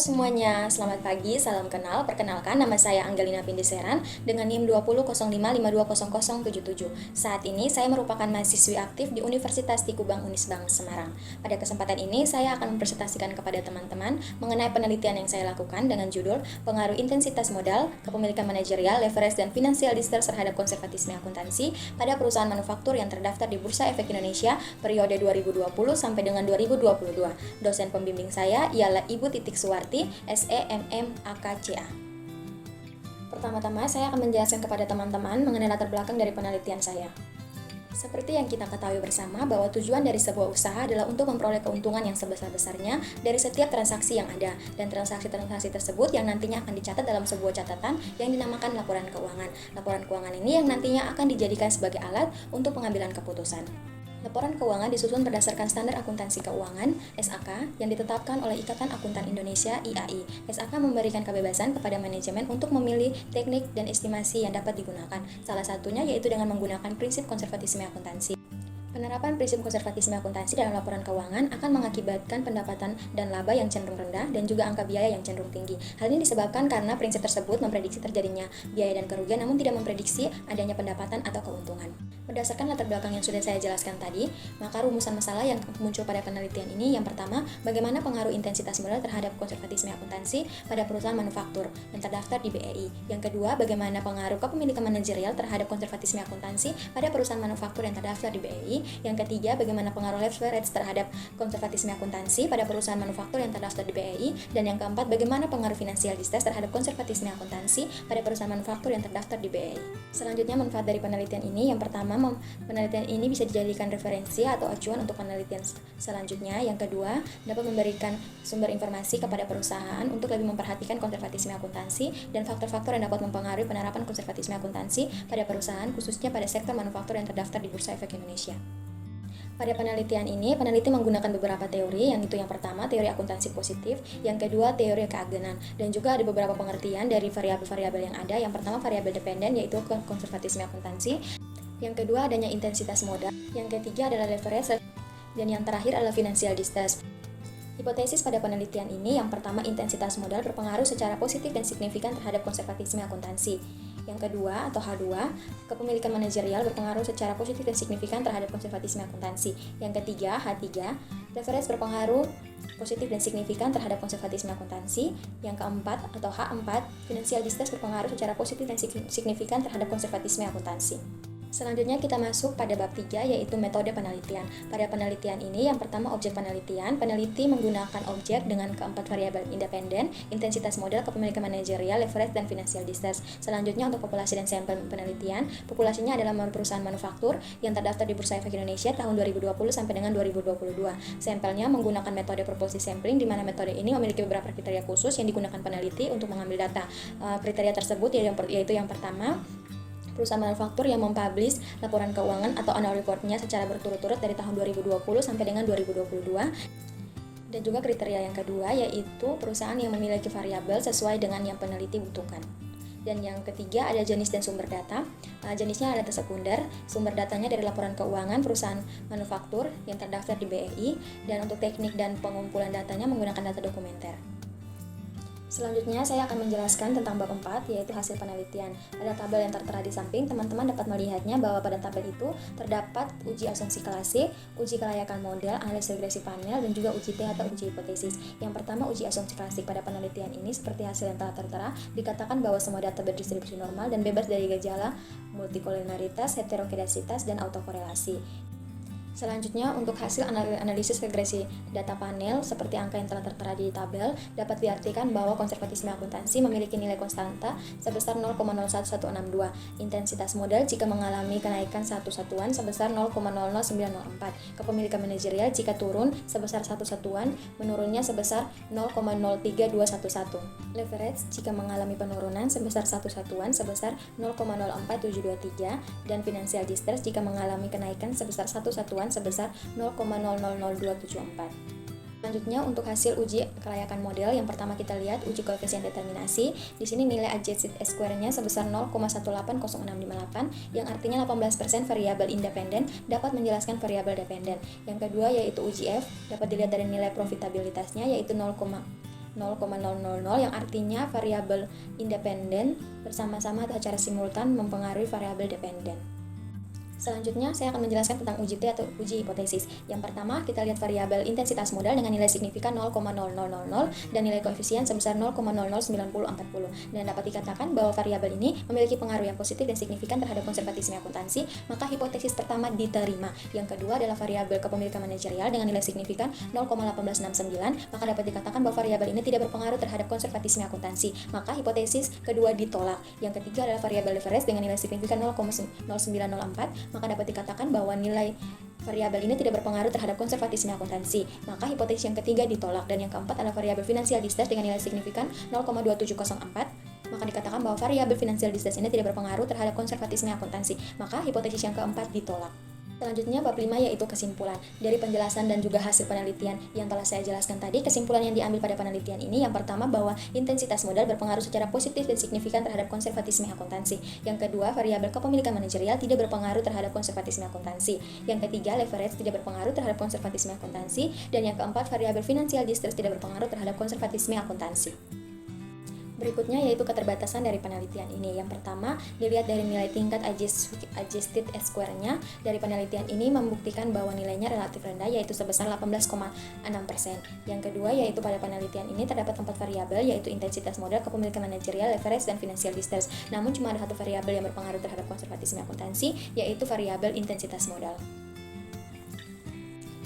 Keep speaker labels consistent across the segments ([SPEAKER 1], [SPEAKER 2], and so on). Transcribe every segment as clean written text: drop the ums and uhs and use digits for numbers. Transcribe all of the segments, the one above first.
[SPEAKER 1] semuanya, selamat pagi, salam kenal. Perkenalkan, nama saya Anggelina Pindiseran dengan NIM 2005520077. Saat ini saya merupakan mahasiswi aktif di Universitas Tikubang Unisbank Semarang. Pada kesempatan ini saya akan mempresentasikan kepada teman-teman mengenai penelitian yang saya lakukan dengan judul Pengaruh Intensitas Modal, Kepemilikan Manajerial, Leverage, dan Financial Distress terhadap konservatisme akuntansi pada perusahaan manufaktur yang terdaftar di Bursa Efek Indonesia periode 2020 sampai dengan 2022. Dosen pembimbing saya ialah Ibu Titik Suwarti, SEMM AKCA. Pertama-tama saya akan menjelaskan kepada teman-teman mengenai latar belakang dari penelitian saya. Seperti yang kita ketahui bersama bahwa tujuan dari sebuah usaha adalah untuk memperoleh keuntungan yang sebesar-besarnya dari setiap transaksi yang ada, dan transaksi-transaksi tersebut yang nantinya akan dicatat dalam sebuah catatan yang dinamakan laporan keuangan. Laporan keuangan ini yang nantinya akan dijadikan sebagai alat untuk pengambilan keputusan. Laporan keuangan disusun berdasarkan Standar Akuntansi Keuangan (SAK) yang ditetapkan oleh Ikatan Akuntan Indonesia (IAI). SAK memberikan kebebasan kepada manajemen untuk memilih teknik dan estimasi yang dapat digunakan. Salah satunya yaitu dengan menggunakan prinsip konservatisme akuntansi. Penerapan prinsip konservatisme akuntansi dalam laporan keuangan akan mengakibatkan pendapatan dan laba yang cenderung rendah dan juga angka biaya yang cenderung tinggi. Hal ini disebabkan karena prinsip tersebut memprediksi terjadinya biaya dan kerugian namun tidak memprediksi adanya pendapatan atau keuntungan. Berdasarkan latar belakang yang sudah saya jelaskan tadi, maka rumusan masalah yang muncul pada penelitian ini yang pertama, bagaimana pengaruh intensitas modal terhadap konservatisme akuntansi pada perusahaan manufaktur yang terdaftar di BEI. Yang kedua, bagaimana pengaruh kepemilikan manajerial terhadap konservatisme akuntansi pada perusahaan manufaktur yang terdaftar di BEI. Yang ketiga, bagaimana pengaruh leverage terhadap konservatisme akuntansi pada perusahaan manufaktur yang terdaftar di BEI. Dan yang keempat, bagaimana pengaruh financial distress terhadap konservatisme akuntansi pada perusahaan manufaktur yang terdaftar di BEI. Selanjutnya, manfaat dari penelitian ini. Yang pertama, penelitian ini bisa dijadikan referensi atau acuan untuk penelitian selanjutnya. Yang kedua, dapat memberikan sumber informasi kepada perusahaan untuk lebih memperhatikan konservatisme akuntansi dan faktor-faktor yang dapat mempengaruhi penerapan konservatisme akuntansi pada perusahaan, khususnya pada sektor manufaktur yang terdaftar di Bursa Efek Indonesia. Pada penelitian ini, peneliti menggunakan beberapa teori, yang itu yang pertama, teori akuntansi positif, yang kedua, teori keagenan, dan juga ada beberapa pengertian dari variabel-variabel yang ada. Yang pertama, variabel dependen, yaitu konservatisme akuntansi. Yang kedua, adanya intensitas modal. Yang ketiga adalah leverage, dan yang terakhir adalah financial distress. Hipotesis pada penelitian ini, yang pertama, intensitas modal berpengaruh secara positif dan signifikan terhadap konservatisme akuntansi. Yang kedua, atau H2, kepemilikan manajerial berpengaruh secara positif dan signifikan terhadap konservatisme akuntansi. Yang ketiga, H3, leverage berpengaruh positif dan signifikan terhadap konservatisme akuntansi. Yang keempat, atau H4, financial distress berpengaruh secara positif dan signifikan terhadap konservatisme akuntansi. Selanjutnya kita masuk pada bab 3, yaitu metode penelitian. Pada penelitian ini, yang pertama, objek penelitian. Peneliti menggunakan objek dengan keempat variabel independen, intensitas modal, kepemilikan manajerial, leverage, dan financial distress. Selanjutnya untuk populasi dan sampel penelitian. Populasinya adalah perusahaan manufaktur yang terdaftar di Bursa Efek Indonesia tahun 2020 sampai dengan 2022. Sampelnya menggunakan metode proporsi sampling, di mana metode ini memiliki beberapa kriteria khusus yang digunakan peneliti untuk mengambil data. Kriteria tersebut yaitu yang pertama, perusahaan manufaktur yang mempublish laporan keuangan atau annual report-nya secara berturut-turut dari tahun 2020 sampai dengan 2022. Dan juga kriteria yang kedua yaitu perusahaan yang memiliki variabel sesuai dengan yang peneliti butuhkan. Dan yang ketiga ada jenis dan sumber data. Jenisnya ada data sekunder, sumber datanya dari laporan keuangan perusahaan manufaktur yang terdaftar di BEI, dan untuk teknik dan pengumpulan datanya menggunakan data dokumenter. Selanjutnya saya akan menjelaskan tentang bab 4, yaitu hasil penelitian. Pada tabel yang tertera di samping, teman-teman dapat melihatnya bahwa pada tabel itu terdapat uji asumsi klasik, uji kelayakan model, analisis regresi panel, dan juga uji T atau uji hipotesis. Yang pertama, uji asumsi klasik. Pada penelitian ini, seperti hasil yang telah tertera, dikatakan bahwa semua data berdistribusi normal dan bebas dari gejala multikolonaritas, heterokedasitas, dan autokorelasi. Selanjutnya, untuk hasil analisis regresi data panel seperti angka yang telah tertera di tabel, dapat diartikan bahwa konservatisme akuntansi memiliki nilai konstanta sebesar 0,01162. Intensitas modal jika mengalami kenaikan satu satuan sebesar 0,00904. Kepemilikan manajerial jika turun sebesar satu satuan, menurunnya sebesar 0,03211. Leverage jika mengalami penurunan sebesar satu satuan sebesar 0,04723, dan financial distress jika mengalami kenaikan sebesar satu satuan sebesar 0,000274. Selanjutnya untuk hasil uji kelayakan model, yang pertama kita lihat uji koefisien determinasi. Di sini nilai adjusted square-nya sebesar 0,180658, yang artinya 18% variabel independen dapat menjelaskan variabel dependen. Yang kedua yaitu uji F, dapat dilihat dari nilai profitabilitasnya yaitu 0,000 yang artinya variabel independen bersama-sama atau secara simultan mempengaruhi variabel dependen. Selanjutnya, saya akan menjelaskan tentang uji T atau uji hipotesis. Yang pertama, kita lihat variabel intensitas modal dengan nilai signifikan 0,0000 dan nilai koefisien sebesar 0,009040. Dan dapat dikatakan bahwa variabel ini memiliki pengaruh yang positif dan signifikan terhadap konservatisme akuntansi, maka hipotesis pertama diterima. Yang kedua adalah variabel kepemilikan manajerial dengan nilai signifikan 0,1869, maka dapat dikatakan bahwa variabel ini tidak berpengaruh terhadap konservatisme akuntansi, maka hipotesis kedua ditolak. Yang ketiga adalah variabel leverage dengan nilai signifikan 0,0904, maka dapat dikatakan bahwa nilai variabel ini tidak berpengaruh terhadap konservatisme akuntansi, maka hipotesis yang ketiga ditolak. Dan yang keempat adalah variabel financial distress dengan nilai signifikan 0,2704, maka dikatakan bahwa variabel financial distress ini tidak berpengaruh terhadap konservatisme akuntansi, maka hipotesis yang keempat ditolak. Selanjutnya bab 5 yaitu kesimpulan. Dari penjelasan dan juga hasil penelitian yang telah saya jelaskan tadi, kesimpulan yang diambil pada penelitian ini yang pertama bahwa intensitas modal berpengaruh secara positif dan signifikan terhadap konservatisme akuntansi. Yang kedua, variabel kepemilikan manajerial tidak berpengaruh terhadap konservatisme akuntansi. Yang ketiga, leverage tidak berpengaruh terhadap konservatisme akuntansi. Dan yang keempat, variabel financial distress tidak berpengaruh terhadap konservatisme akuntansi. Berikutnya yaitu keterbatasan dari penelitian ini. Yang pertama, dilihat dari nilai tingkat adjusted square-nya. Dari penelitian ini membuktikan bahwa nilainya relatif rendah, yaitu sebesar 18,6%. Yang kedua, yaitu pada penelitian ini terdapat 4 variabel, yaitu intensitas modal, kepemilikan manajerial, leverage, dan financial distress. Namun cuma ada 1 variabel yang berpengaruh terhadap konservatisme akuntansi, yaitu variabel intensitas modal.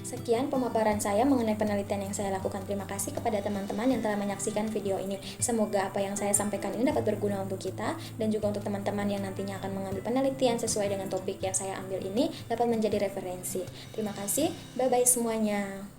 [SPEAKER 1] Sekian pemaparan saya mengenai penelitian yang saya lakukan. Terima kasih kepada teman-teman yang telah menyaksikan video ini. Semoga apa yang saya sampaikan ini dapat berguna untuk kita dan juga untuk teman-teman yang nantinya akan mengambil penelitian sesuai dengan topik yang saya ambil ini dapat menjadi referensi. Terima kasih, bye-bye semuanya.